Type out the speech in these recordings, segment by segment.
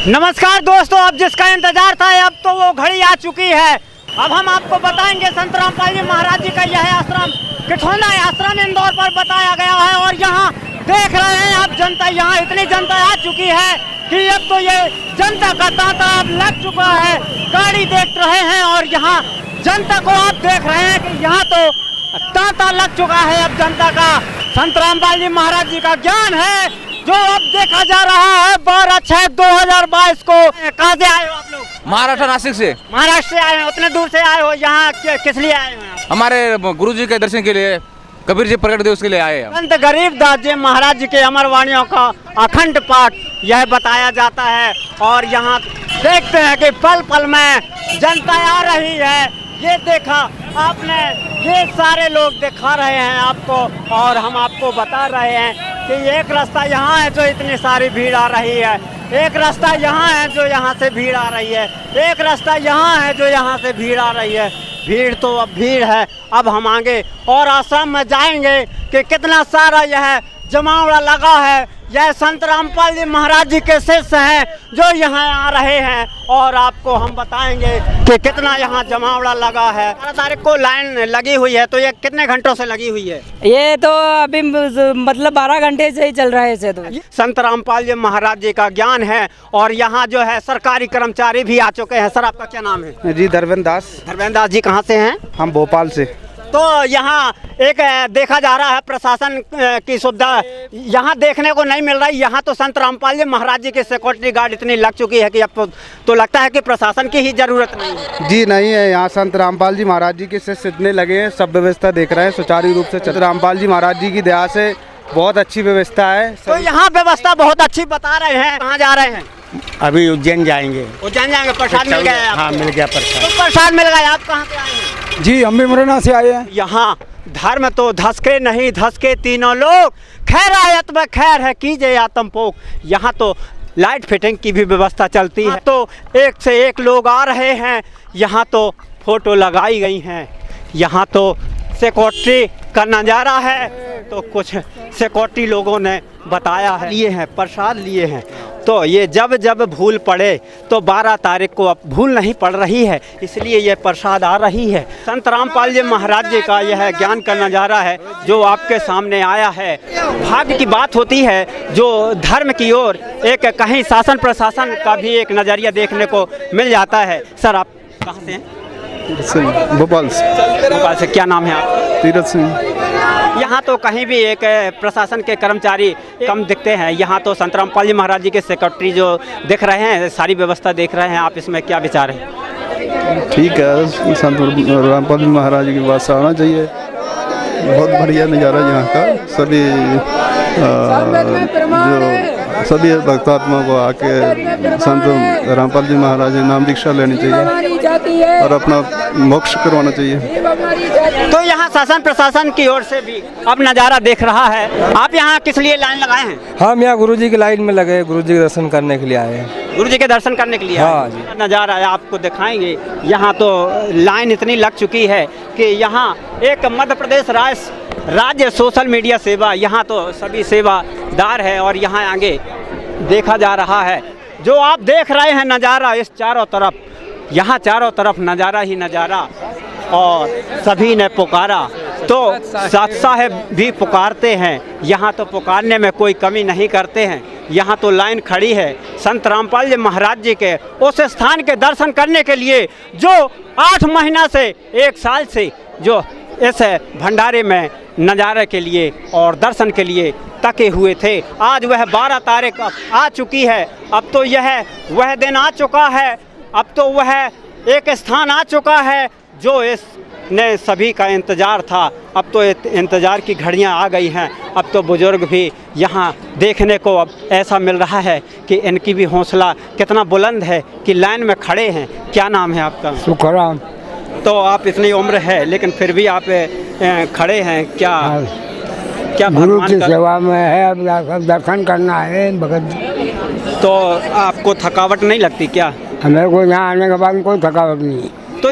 नमस्कार दोस्तों, अब जिसका इंतजार था अब तो वो घड़ी आ चुकी है। अब हम आपको बताएंगे संत रामपाल जी महाराज जी का यह आश्रम किठौना आश्रम इंदौर पर बताया गया है। और यहाँ देख रहे हैं आप जनता, यहाँ इतनी जनता आ चुकी है कि अब तो ये जनता का तांता अब लग चुका है। गाड़ी देख रहे हैं और यहाँ जनता को आप देख रहे हैं कि यहाँ तो तांता लग चुका है अब जनता का। संत रामपाल जी महाराज जी का ज्ञान है जो अब देखा जा रहा है 12/6/2022 को। कहाँ से आए हो आप लोग? महाराष्ट्र, नासिक से। महाराष्ट्र से आए हो, उतने दूर से आए हो यहाँ किस लिए आए हो? हमारे गुरु जी के दर्शन के लिए, कबीर जी प्रकट दिवस के लिए आए हैं। संत गरीबदास जी महाराज जी के अमर वाणियों का अखंड पाठ यह बताया जाता है। और यहाँ देखते हैं कि पल पल में जनता आ रही है। ये देखा आपने, ये सारे लोग दिखा रहे हैं आपको और हम आपको बता रहे हैं कि एक रास्ता यहाँ है जो इतनी सारी भीड़ आ रही है, एक रास्ता यहाँ है जो यहाँ से भीड़ आ रही है, एक रास्ता यहाँ है जो यहाँ से भीड़ आ रही है। भीड़ तो अब भीड़ है। अब हम आगे और आश्रम में जाएंगे कि कितना सारा यह जमावड़ा लगा है। यह संत रामपाल जी महाराज जी के शिष्य हैं जो यहाँ आ रहे हैं और आपको हम बताएंगे कि कितना यहाँ जमावड़ा लगा है। 12 तारीख को लाइन लगी हुई है, तो ये कितने घंटों से लगी हुई है? ये तो अभी मतलब 12 घंटे से ही चल रहा है इसे। तो संत रामपाल जी महाराज जी का ज्ञान है और यहाँ जो है सरकारी कर्मचारी भी आ चुके हैं। सर, आपका क्या नाम है? जी, धर्मेंद्र दास। धर्मेंद्र दास जी कहाँ से हैं? हम भोपाल से। तो यहाँ एक देखा जा रहा है प्रशासन की सुविधा यहाँ देखने को नहीं मिल रही। यहाँ तो संत रामपाल जी महाराज जी की सिक्योरिटी गार्ड इतनी लग चुकी है कि अब तो लगता है कि प्रशासन की ही जरूरत नहीं है। जी नहीं है, यहाँ संत रामपाल जी महाराज जी के शिष्य इतने लगे हैं, सब व्यवस्था देख रहे हैं सुचारू रूप से। संत रामपाल जी महाराज जी की दया से बहुत अच्छी व्यवस्था है। तो यहाँ व्यवस्था बहुत अच्छी बता रहे हैं। कहाँ जा रहे हैं? अभी उज्जैन जाएंगे। उज्जैन जाएंगे। प्रसाद मिल गया? हाँ, मिल गया प्रसाद। तो प्रसाद मिल गया। आप कहाँ से आए हैं? जी, हम भी मुरैना से आए हैं। यहाँ धर्म तो धसके नहीं धसके तीनों लोग, खैर आयत में खैर है कीजिए आतंपोक। यहाँ तो लाइट फिटिंग की भी व्यवस्था चलती है। तो एक से एक लोग आ रहे हैं। यहाँ तो फोटो लगाई गई हैं। यहाँ तो सिक्योरिटी का नज़ारा है। तो कुछ सिक्योरिटी लोगों ने बताया है, लिए हैं प्रसाद लिए हैं। तो ये जब जब भूल पड़े तो 12 तारीख को अब भूल नहीं पड़ रही है, इसलिए ये प्रसाद आ रही है। संत रामपाल जी महाराज जी का यह ज्ञान का नज़ारा है जो आपके सामने आया है। भाग्य की बात होती है जो धर्म की ओर एक कहीं शासन प्रशासन का भी एक नज़रिया देखने को मिल जाता है। सर, आप कहाँ से हैं? भोपाल से। भोपाल से। क्या नाम है आपका? तीरथ सिंह। यहाँ तो कहीं भी एक प्रशासन के कर्मचारी कम दिखते हैं। यहाँ तो संत रामपाल जी महाराज जी के सेक्रेटरी जो दिख रहे हैं, सारी व्यवस्था देख रहे हैं। आप इसमें क्या विचार है? ठीक है, संत रामपाल जी महाराज जी की बात से आना चाहिए। बहुत बढ़िया नज़ारा यहाँ का। सभी भक्तात्मा को आके संत रामपाल जी महाराज जी नाम दीक्षा लेनी चाहिए और अपना मोक्ष करवाना चाहिए। तो यहाँ शासन प्रशासन की ओर से भी अब नज़ारा देख रहा है। आप यहाँ किस लिए लाइन लगाए हैं? हम यहाँ गुरुजी की लाइन में लगे, गुरुजी के दर्शन करने के लिए आए हैं। गुरुजी के दर्शन करने के लिए? हाँ जी। नज़ारा है आपको दिखाएंगे। यहाँ तो लाइन इतनी लग चुकी है कि यहाँ एक मध्य प्रदेश राज्य सोशल मीडिया सेवा, यहाँ तो सभी सेवादार है और यहाँ आगे देखा जा रहा है। जो आप देख रहे हैं नज़ारा इस चारों तरफ, यहाँ चारों तरफ नज़ारा ही नज़ारा। और सभी ने पुकारा तो साथ साहेब भी पुकारते हैं। यहाँ तो पुकारने में कोई कमी नहीं करते हैं। यहाँ तो लाइन खड़ी है संत रामपाल जी महाराज जी के उस स्थान के दर्शन करने के लिए जो 8 महीना से 1 साल से जो इस भंडारे में नज़ारे के लिए और दर्शन के लिए तके हुए थे। आज वह 12 तारीख आ चुकी है। अब तो यह वह दिन आ चुका है। अब तो वह एक स्थान आ चुका है जो इसने सभी का इंतज़ार था। अब तो इंतज़ार की घड़ियां आ गई हैं। अब तो बुजुर्ग भी यहाँ देखने को अब ऐसा मिल रहा है कि इनकी भी हौसला कितना बुलंद है कि लाइन में खड़े हैं। क्या नाम है आपका? सुखराम। तो आप इतनी उम्र है लेकिन फिर भी आप खड़े हैं। क्या गुरु की सेवा में है, अब दर्शन करना है भगत। तो आपको थकावट नहीं लगती क्या? हमें को यहाँ आने के बाद कोई थकावट नहीं। तो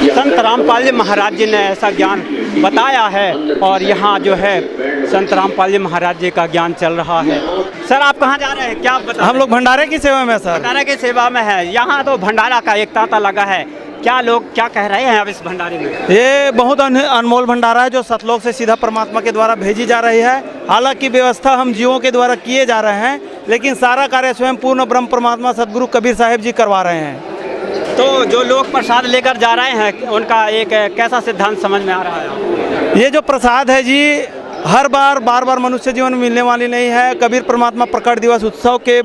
संत रामपाल जी महाराज जी ने ऐसा ज्ञान बताया है और यहाँ जो है संत रामपाल जी महाराज जी का ज्ञान चल रहा है। सर आप कहाँ जा रहे हैं, क्या बता? हम लोग भंडारे की सेवा में सर। भंडारा की सेवा में है। यहाँ तो भंडारा का एक तांता लगा है, क्या लोग क्या कह रहे हैं अब इस भंडारे में? ये बहुत अनमोल भंडारा है जो सतलोक से सीधा परमात्मा के द्वारा भेजी जा रही है। हालांकि व्यवस्था हम जीवों के द्वारा किए जा रहे हैं, लेकिन सारा कार्य स्वयं पूर्ण ब्रह्म परमात्मा सदगुरु कबीर साहिब जी करवा रहे हैं। तो जो लोग प्रसाद लेकर जा रहे हैं उनका एक कैसा सिद्धांत समझ में आ रहा है? ये जो प्रसाद है जी हर बार बार मनुष्य जीवन में मिलने वाली नहीं है। कबीर परमात्मा प्रकट दिवस उत्सव के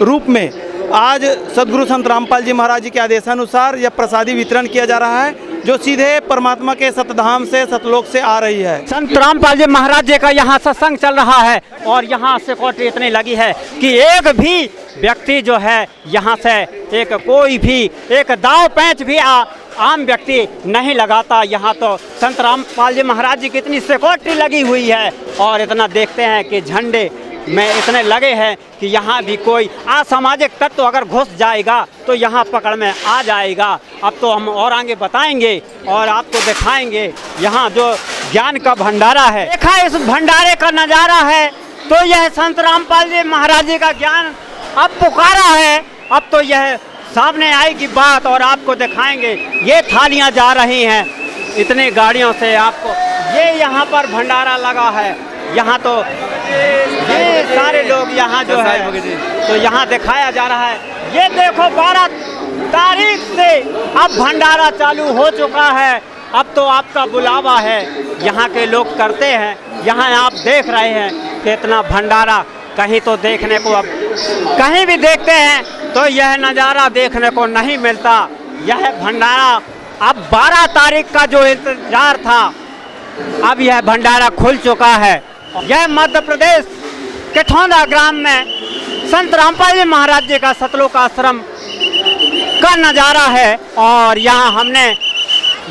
रूप में आज सदगुरु संत रामपाल जी महाराज जी के आदेशानुसार यह प्रसादी वितरण किया जा रहा है, जो सीधे परमात्मा के सतधाम से सतलोक से आ रही है। संत रामपाल जी महाराज जी का यहाँ सत्संग चल रहा है और यहाँ सिक्योरिटी इतनी लगी है कि एक भी व्यक्ति जो है यहाँ से एक कोई भी एक दाव पैंच भी आम व्यक्ति नहीं लगाता। यहाँ तो संत रामपाल जी महाराज जी की इतनी सिक्योरिटी लगी हुई है और इतना देखते हैं कि झंडे में इतने लगे हैं कि यहाँ भी कोई असामाजिक तत्व अगर घुस जाएगा तो यहाँ पकड़ में आ जाएगा। अब तो हम और आगे बताएंगे और आपको दिखाएंगे यहाँ जो ज्ञान का भंडारा है। देखा इस भंडारे का नज़ारा है तो यह संत रामपाल जी महाराज जी का ज्ञान अब पुकारा है। अब तो यह सामने आएगी बात और आपको दिखाएंगे। ये थालियाँ जा रही हैं इतने गाड़ियों से, आपको ये यहाँ पर भंडारा लगा है। यहाँ तो ये सारे लोग यहाँ जो है तो यहाँ दिखाया जा रहा है। ये देखो 12 तारीख से अब भंडारा चालू हो चुका है। अब तो आपका बुलावा है, यहाँ के लोग करते हैं। यहाँ आप देख रहे हैं कि इतना भंडारा कहीं तो देखने को अब कहीं भी देखते हैं तो यह नज़ारा देखने को नहीं मिलता। यह भंडारा अब 12 तारीख का जो इंतजार था अब यह भंडारा खुल चुका है। यह मध्य प्रदेश के ठोंदा ग्राम में संत रामपाल जी महाराज जी का सतलोक आश्रम का नज़ारा है और यहाँ हमने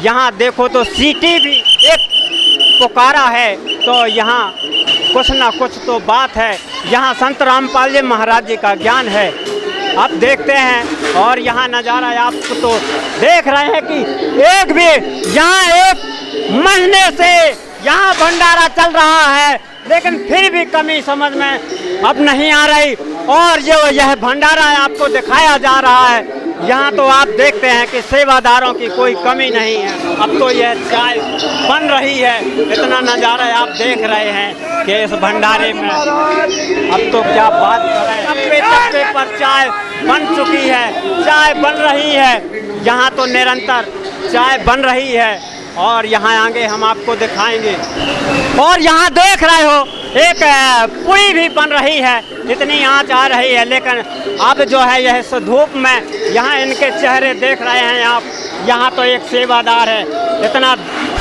यहाँ देखो तो सीटी भी एक पुकारा है तो यहाँ कुछ ना कुछ तो बात है। यहाँ संत रामपाल जी महाराज जी का ज्ञान है। अब देखते हैं और यहाँ नज़ारा आप तो देख रहे हैं कि एक भी यहाँ एक महीने से यहाँ भंडारा चल रहा है लेकिन फिर भी कमी समझ में अब नहीं आ रही और जो यह भंडारा आपको दिखाया जा रहा है यहाँ तो आप देखते हैं कि सेवादारों की कोई कमी नहीं है। अब तो यह चाय बन रही है, इतना नज़ारा आप देख रहे हैं कि इस भंडारे में अब तो क्या बात करें। चप्पे चप्पे पर चाय बन चुकी है, चाय बन रही है। यहाँ तो निरंतर चाय बन रही है और यहाँ आगे हम आपको दिखाएंगे। और यहाँ देख रहे हो एक पुई भी बन रही है, इतनी आँच आ रही है लेकिन अब जो है यह धूप में यहाँ इनके चेहरे देख रहे हैं आप। यहाँ तो एक सेवादार है, इतना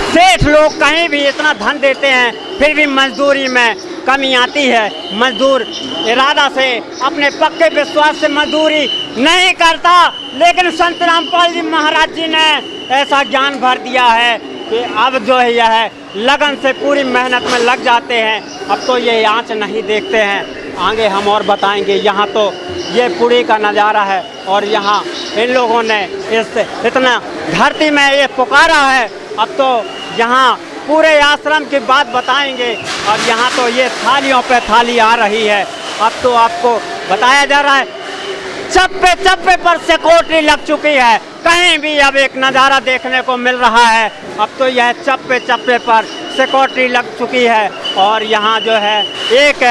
सेठ लोग कहीं भी इतना धन देते हैं फिर भी मजदूरी में कमी आती है। मजदूर इरादा से अपने पक्के विश्वास से मजदूरी नहीं करता, लेकिन संत रामपाल जी महाराज जी ने ऐसा ज्ञान भर दिया है कि अब जो है यह लगन से पूरी मेहनत में लग जाते हैं। अब तो ये आँच नहीं देखते हैं, आगे हम और बताएंगे। यहाँ तो ये पुरी का नज़ारा है और यहाँ इन लोगों ने इस इतना धरती में ये पुकारा है। अब तो यहाँ पूरे आश्रम की बात बताएंगे और यहाँ तो ये थालियों पे थाली आ रही है। अब तो आपको बताया जा रहा है चप्पे चप्पे पर सिक्योरिटी लग चुकी है, कहीं भी अब एक नज़ारा देखने को मिल रहा है। अब तो यह चप्पे चप्पे पर सिक्योरिटी लग चुकी है और यहाँ जो है एक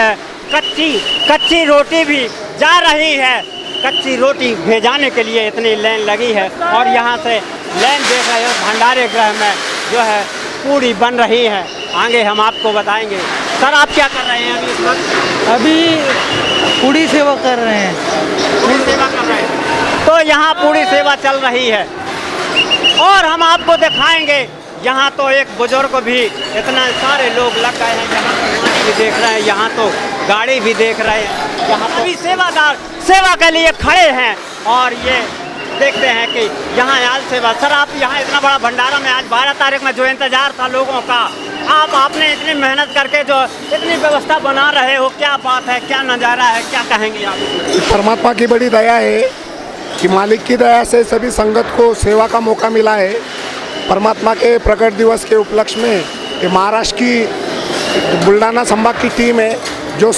कच्ची रोटी भी जा रही है। कच्ची रोटी भेजाने के लिए इतनी लाइन लगी है और यहाँ से लाइन देख रहे हो भंडारे गृह में जो है पूरी बन रही है। आगे हम आपको बताएंगे। सर आप क्या कर रहे हैं अभी इस वक्त? अभी पूरी सेवा कर रहे हैं। पूरी सेवा कर रहे हैं तो यहाँ पूरी सेवा चल रही है और हम आपको दिखाएंगे। यहाँ तो एक बुजुर्ग भी, इतना सारे लोग लग गए हैं। यहाँ पानी भी देख रहे हैं, यहाँ तो गाड़ी भी देख रहे हैं। यहाँ सभी सेवादार सेवा के लिए खड़े हैं और ये देखते हैं कि यहाँ आल सेवा। सर आप यहाँ इतना बड़ा भंडारा में आज 12 तारीख में जो इंतजार था लोगों का, आपने इतनी मेहनत करके जो इतनी व्यवस्था बना रहे हो, क्या बात है, क्या नज़ारा है, क्या कहेंगे आप? परमात्मा की बड़ी दया है कि मालिक की दया से सभी संगत को सेवा का मौका मिला है। परमात्मा के प्रकट दिवस के उपलक्ष्य में ये महाराष्ट्र की बुल्ढाना संभाग की टीम है जो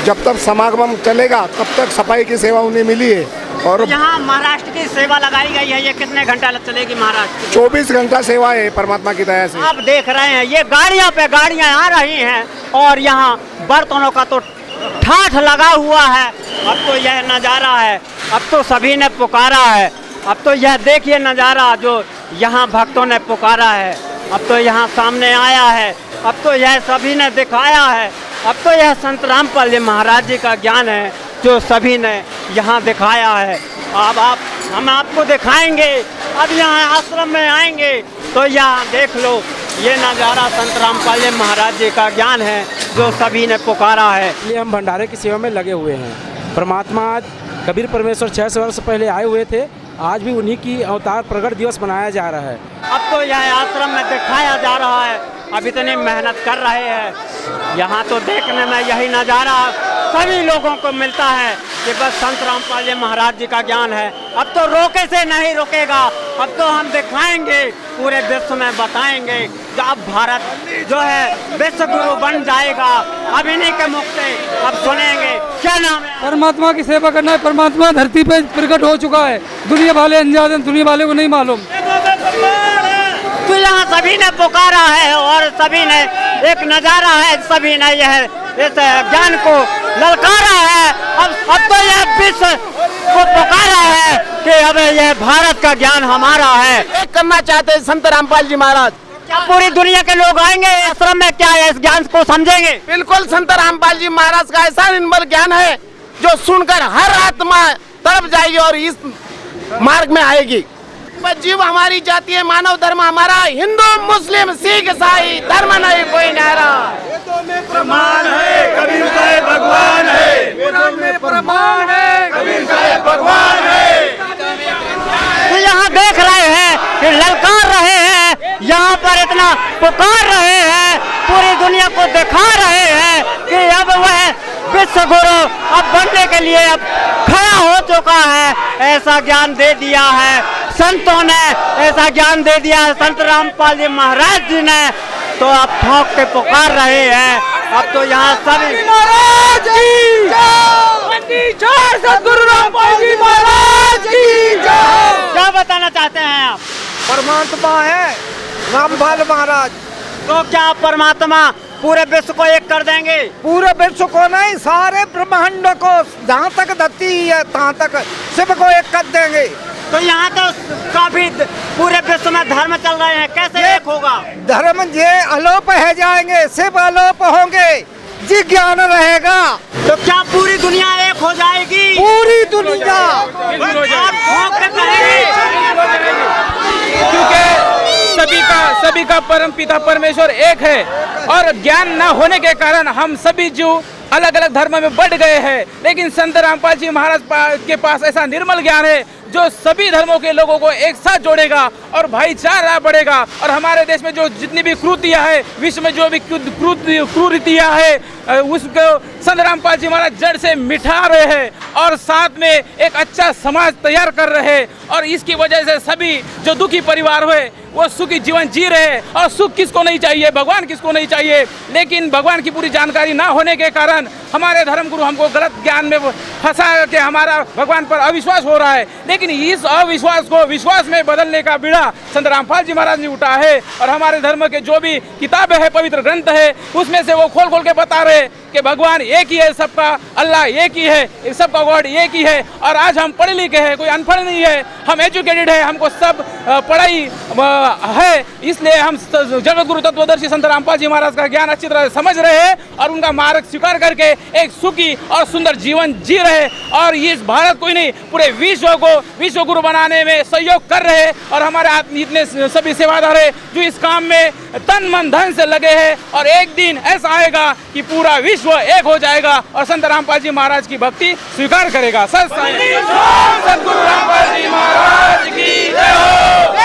जब तक समागम चलेगा तब तक सफाई की सेवा उन्हें मिली है। और यहाँ महाराष्ट्र की सेवा लगाई गई है, ये कितने घंटा चलेगी महाराष्ट्र की? 24 घंटा सेवा है परमात्मा की दया से। आप देख रहे हैं ये गाड़ियाँ पे गाड़ियाँ आ रही हैं और यहाँ बर्तनों का तो ठाठ लगा हुआ है। अब तो यह नज़ारा है, अब तो सभी ने पुकारा है। अब तो यह देखिए नज़ारा जो यहाँ भक्तों ने पुकारा है, अब तो यहाँ सामने आया है, अब तो यह सभी ने दिखाया है। अब तो यह संत रामपाल जी महाराज जी का ज्ञान है जो सभी ने यहाँ दिखाया है। अब हम आपको दिखाएंगे। अब यहाँ आश्रम में आएंगे तो यहाँ देख लो, ये नज़ारा संत रामपाल जी महाराज जी का ज्ञान है जो सभी ने पुकारा है। इसलिए हम भंडारे की सेवा में लगे हुए हैं। परमात्मा कबीर परमेश्वर 600 वर्ष पहले आए हुए थे, आज भी उन्हीं की अवतार प्रकट दिवस मनाया जा रहा है। अब तो यह आश्रम में दिखाया जा रहा है, अब इतनी मेहनत कर रहे हैं। यहाँ तो देखने में यही नज़ारा सभी लोगों को मिलता है कि बस संत रामपाल जी महाराज जी का ज्ञान है। अब तो रोके से नहीं रुकेगा, अब तो हम दिखाएंगे, पूरे विश्व में बताएंगे। अब भारत जो है विश्व गुरु बन जाएगा। अब इन्हीं के मुख से अब सुनेंगे। क्या नाम है? परमात्मा की सेवा करना है। परमात्मा धरती पे प्रकट हो चुका है, दुनिया वाले अनजान हैं, दुनिया वाले को नहीं मालूम। तो यहाँ सभी ने पुकारा है और सभी ने एक नज़ारा है, सभी ने यह इस ज्ञान को ललकारा है। अब तो यह विश्व को पुकारा है कि अब यह भारत का ज्ञान हमारा है। एक करना चाहते हैं संत रामपाल जी महाराज। क्या पूरी दुनिया के लोग आएंगे आश्रम में, क्या इस ज्ञान को समझेंगे? बिल्कुल, संत रामपाल जी महाराज का ऐसा निर्मल ज्ञान है जो सुनकर हर आत्मा तड़प जाएगी और इस मार्ग में आएगी। जीव हमारी जाति है, मानव धर्म हमारा, हिंदू मुस्लिम सिख ईसाई धर्म नहीं कोई न्यारा। प्रमाण है कबीर साहब भगवान है, वेदों में प्रमाण है कबीर साहब भगवान है। तो यहाँ देख रहे हैं कि ललकार रहे हैं, यहाँ पर इतना पुकार रहे हैं, पूरी दुनिया को दिखा रहे हैं कि अब वह विश्व गुरु अब बनने के लिए अब खड़ा हो चुका है। ऐसा ज्ञान दे दिया है संतों ने, ऐसा ज्ञान दे दिया है संत रामपाल जी महाराज जी ने, तो अब ठोक के पुकार रहे हैं। अब तो यहाँ सभी महाराज की जय, सतगुरु रामपाल जी महाराज की जय। क्या बताना चाहते हैं आप? परमात्मा है रामपाल महाराज। तो क्या परमात्मा पूरे विश्व को एक कर देंगे? पूरे विश्व को नहीं, सारे ब्रह्मांड को, जहाँ तक धरती है तहाँ तक शिव को एक कर देंगे। तो यहाँ तो काफी पूरे विश्व में धर्म चल रहे हैं, कैसे एक होगा? धर्म ये अलोप है जाएंगे, शिव अलोप होंगे, जी ज्ञान रहेगा। तो क्या पूरी दुनिया एक हो जाएगी? पूरी दुनिया आप ठोक के कहेंगे? क्योंकि सभी का परम पिता परमेश्वर एक है और ज्ञान न होने के कारण हम सभी जीव अलग अलग धर्म में बढ़ गए हैं। लेकिन संत रामपाल जी महाराज के पास ऐसा निर्मल ज्ञान है जो सभी धर्मों के लोगों को एक साथ जोड़ेगा और भाईचारा बढ़ेगा। और हमारे देश में जो जितनी भी क्रूतियाँ है, विश्व में जो भी क्रूरितियाँ है, उसको संत रामपाल जी महाराज जड़ से मिटा रहे हैं और साथ में एक अच्छा समाज तैयार कर रहे हैं। और इसकी वजह से सभी जो दुखी परिवार हुए वो सुखी जीवन जी रहे हैं। और सुख किसको नहीं चाहिए, भगवान किसको नहीं चाहिए, लेकिन भगवान की पूरी जानकारी ना होने के कारण हमारे धर्मगुरु हमको गलत ज्ञान में फंसा के हमारा भगवान पर अविश्वास हो रहा है। लेकिन इस अविश्वास को विश्वास में बदलने का बीड़ा संत रामपाल जी महाराज ने उठा है। और हमारे धर्म के जो भी किताबें हैं, पवित्र ग्रंथ है, उसमें से वो खोल खोल के बता रहे कि भगवान एक ही है, सबका अल्लाह एक ही है, सबका गॉड एक ही है। और आज हम पढ़े लिखे हैं, कोई अनपढ़ नहीं है, हम एजुकेटेड है, हमको सब पढ़ाई है, इसलिए हम जगत गुरु तत्वदर्शी संत रामपाल जी महाराज का ज्ञान अच्छी तरह समझ रहे हैं और उनका मार्ग स्वीकार करके एक सुखी और सुंदर जीवन जी रहे। और इस भारत को ही नहीं, पूरे विश्व को विश्व गुरु बनाने में सहयोग कर रहे। और हमारे इतने सभी सेवादार है जो इस काम में तन मन धन से लगे हैं। और एक दिन ऐसा आएगा कि पूरा विश्व एक हो जाएगा और संत रामपाल जी महाराज की भक्ति स्वीकार करेगा। सतगुरु रामपाल जी महाराज की जय हो।